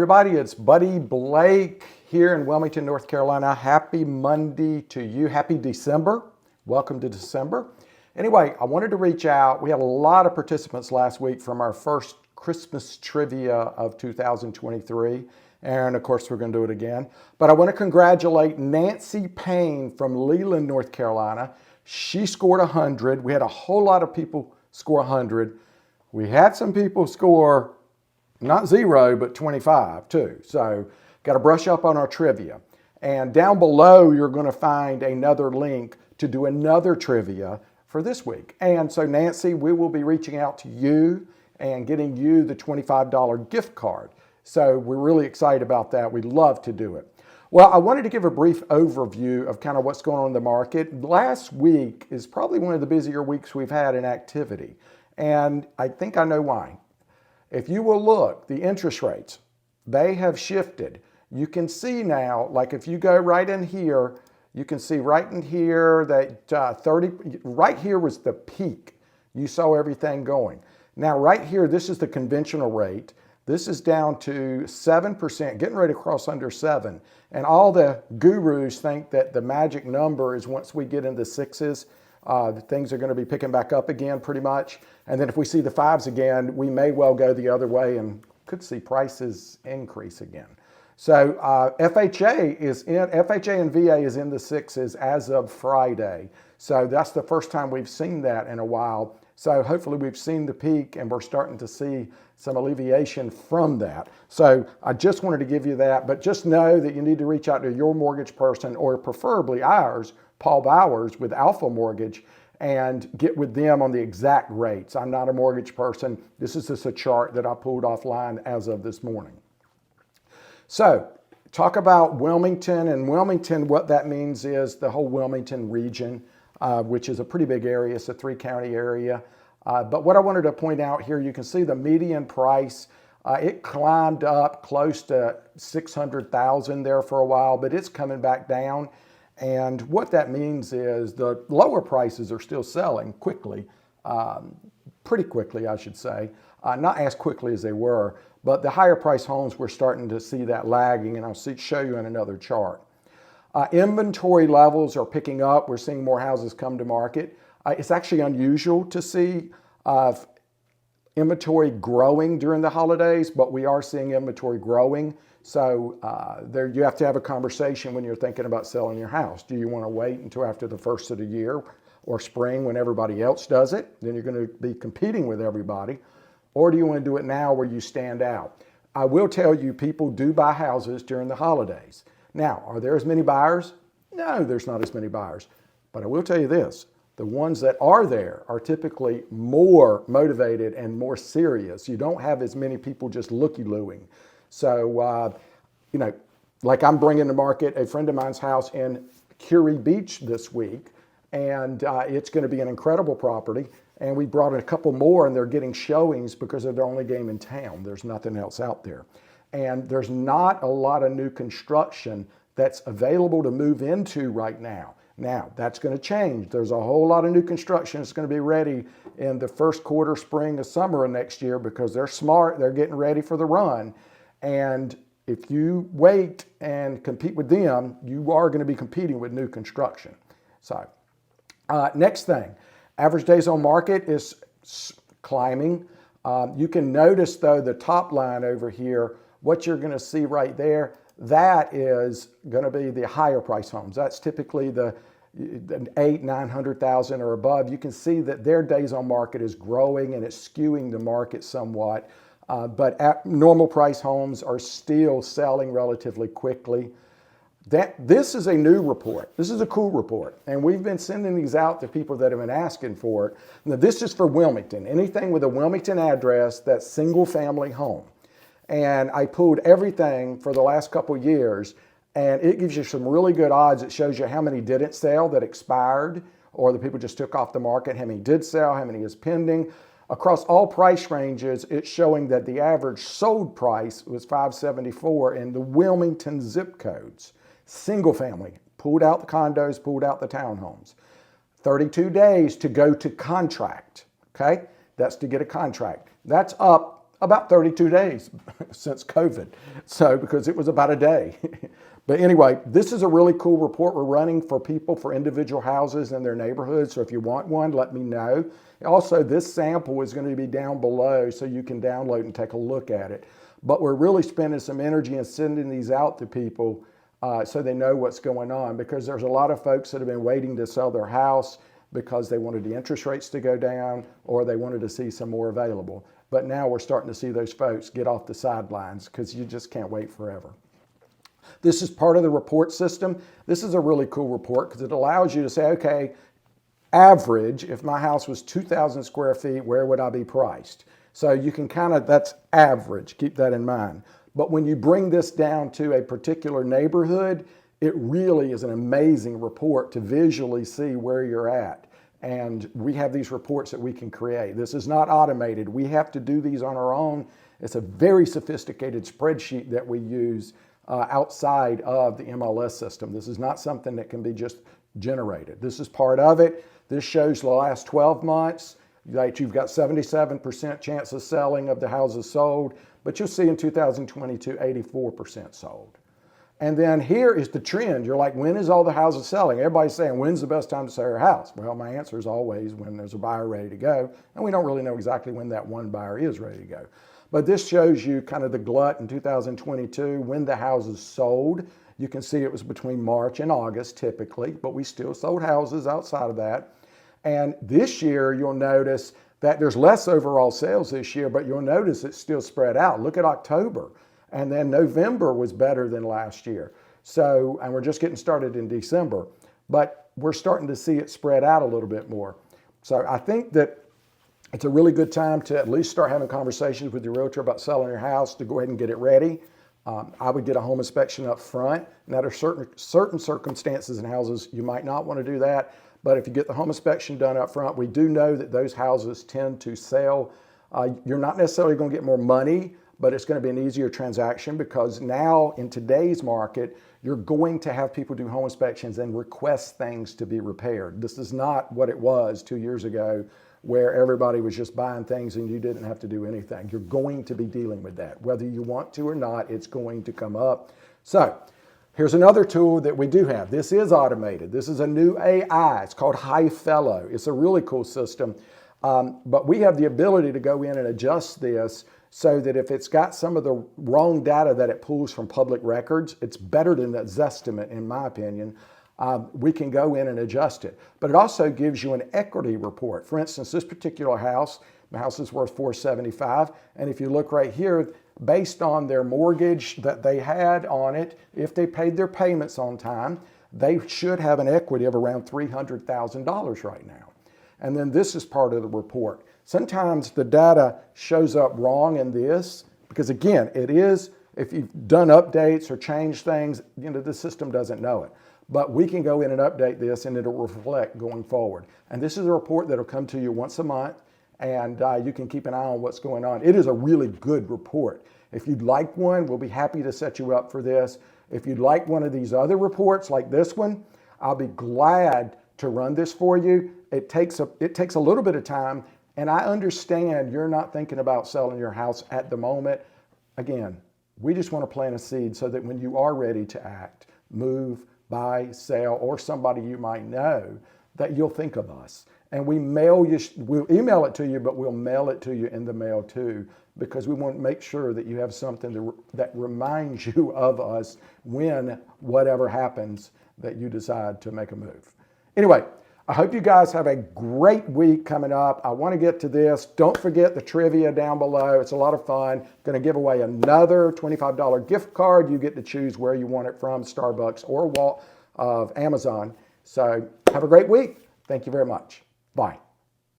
Everybody, it's Buddy Blake here in Wilmington, North Carolina. Happy Monday to you. Happy December. Welcome to December. Anyway, I wanted to reach out. We had a lot of participants last week from our first Christmas trivia of 2023. And of course, we're going to do it again. But I want to congratulate Nancy Payne from Leland, North Carolina. She scored 100. We had a whole lot of people score 100. We had some people score not 0, but 25 too. So got to brush up on our trivia. And down below, you're going to find another link to do another trivia for this week. And so Nancy, we will be reaching out to you and getting you the $25 gift card. So we're really excited about that. We'd love to do it. Well, I wanted to give a brief overview of kind of what's going on in the market. Last week is probably one of the busier weeks we've had in activity. And I think I know why. If you will look, the interest rates, they have shifted. You can see now, like if you go right in here, you can see right in here that right here was the peak. You saw everything going. Now right here, this is the conventional rate. This is down to 7%, getting ready to cross under 7. And all the gurus think that the magic number is once we get into sixes, things are going to be picking back up again pretty much. And then if we see the fives again, we may well go the other way and could see prices increase again. So FHA and VA is in the sixes as of Friday. So that's the first time we've seen that in a while. So hopefully we've seen the peak and we're starting to see some alleviation from that. So I just wanted to give you that, but just know that you need to reach out to your mortgage person or preferably ours, Paul Bowers with Alpha Mortgage, and get with them on the exact rates. I'm not a mortgage person. This is just a chart that I pulled offline as of this morning. So talk about Wilmington. And Wilmington, what that means is the whole Wilmington region, which is a pretty big area. It's a 3-county area. But what I wanted to point out here, you can see the median price. It climbed up close to 600,000 there for a while, but it's coming back down. And what that means is the lower prices are still selling quickly, pretty quickly, I should say. Not as quickly as they were, but the higher price homes, we're starting to see that lagging, and I'll show you in another chart. Inventory levels are picking up. We're seeing more houses come to market. It's actually unusual to see inventory growing during the holidays, but we are seeing inventory growing. So there you have to have a conversation when you're thinking about selling your house. Do you want to wait until after the first of the year or spring when everybody else does it? Then you're going to be competing with everybody. Or do you want to do it now where you stand out? I will tell you, people do buy houses during the holidays. Now, are there as many buyers? No, there's not as many buyers. But I will tell you this. The ones that are there are typically more motivated and more serious. You don't have as many people just looky-looing. So, like I'm bringing to market a friend of mine's house in Curie Beach this week, and it's going to be an incredible property. And we brought in a couple more, and they're getting showings because they're the only game in town. There's nothing else out there. And there's not a lot of new construction that's available to move into right now. Now, that's going to change. There's a whole lot of new construction that's going to be ready in the first quarter, spring, or summer of next year because they're smart. They're getting ready for the run. And if you wait and compete with them, you are going to be competing with new construction. So next thing, average days on market is climbing. You can notice, though, the top line over here, what you're going to see right there, that is going to be the higher price homes. That's typically the 800,000-900,000 or above. You can see that their days on market is growing and it's skewing the market somewhat. But normal price homes are still selling relatively quickly. This is a new report. This is a cool report. And we've been sending these out to people that have been asking for it. Now, this is for Wilmington. Anything with a Wilmington address that's single family home. And I pulled everything for the last couple of years, and it gives you some really good odds. It shows you how many didn't sell that expired, or the people just took off the market, how many did sell, how many is pending. Across all price ranges, it's showing that the average sold price was $574 in the Wilmington zip codes. Single family, pulled out the condos, pulled out the townhomes. 32 days to go to contract, okay? That's to get a contract. That's up about 32 days since COVID. So, because it was about a day. But anyway, this is a really cool report we're running for people for individual houses in their neighborhood. So if you want one, let me know. Also, this sample is going to be down below so you can download and take a look at it. But we're really spending some energy in sending these out to people so they know what's going on, because there's a lot of folks that have been waiting to sell their house because they wanted the interest rates to go down or they wanted to see some more available. But now we're starting to see those folks get off the sidelines because you just can't wait forever. This is part of the report system. This is a really cool report because it allows you to say, okay, average, if my house was 2,000 square feet, where would I be priced? So you can that's average, keep that in mind. But when you bring this down to a particular neighborhood, it really is an amazing report to visually see where you're at. And we have these reports that we can create. This is not automated. We have to do these on our own. It's a very sophisticated spreadsheet that we use outside of the MLS system. This is not something that can be just generated. This is part of it. This shows the last 12 months that you've got 77% chance of selling of the houses sold, but you'll see in 2022, 84% sold. And then here is the trend. You're like, when is all the houses selling? Everybody's saying, when's the best time to sell your house? Well, my answer is always when there's a buyer ready to go. And we don't really know exactly when that one buyer is ready to go. But this shows you kind of the glut in 2022, when the houses sold. You can see it was between March and August typically, but we still sold houses outside of that. And this year, you'll notice that there's less overall sales this year, but you'll notice it's still spread out. Look at October. And then November was better than last year. So, and we're just getting started in December, but we're starting to see it spread out a little bit more. So I think that it's a really good time to at least start having conversations with your realtor about selling your house, to go ahead and get it ready. I would get a home inspection up front. Now there's certain circumstances in houses you might not want to do that, but if you get the home inspection done up front, we do know that those houses tend to sell. You're not necessarily going to get more money, but it's going to be an easier transaction, because now in today's market, you're going to have people do home inspections and request things to be repaired. This is not what it was 2 years ago, where everybody was just buying things and you didn't have to do anything. You're going to be dealing with that. Whether you want to or not, it's going to come up. So here's another tool that we do have. This is automated. This is a new AI. It's called HighFellow. It's a really cool system. But we have the ability to go in and adjust this so that if it's got some of the wrong data that it pulls from public records, it's better than a Zestimate, in my opinion. We can go in and adjust it. But it also gives you an equity report. For instance, this particular house, the house is worth $475. And if you look right here, based on their mortgage that they had on it, if they paid their payments on time, they should have an equity of around $300,000 right now. And then this is part of the report. Sometimes the data shows up wrong in this, because again, it is, if you've done updates or changed things, the system doesn't know it. But we can go in and update this and it'll reflect going forward. And this is a report that'll come to you once a month, and you can keep an eye on what's going on. It is a really good report. If you'd like one, we'll be happy to set you up for this. If you'd like one of these other reports like this one, I'll be glad to run this for you. It takes a little bit of time, and I understand you're not thinking about selling your house at the moment. Again, we just want to plant a seed so that when you are ready to act, move, buy, sell, or somebody you might know, that you'll think of us. And we'll email it to you, but we'll mail it to you in the mail too, because we want to make sure that you have something that reminds you of us when whatever happens that you decide to make a move. Anyway, I hope you guys have a great week coming up. I want to get to this. Don't forget the trivia down below. It's a lot of fun. Going to give away another $25 gift card. You get to choose where you want it from, Starbucks or Amazon. So have a great week. Thank you very much. Bye.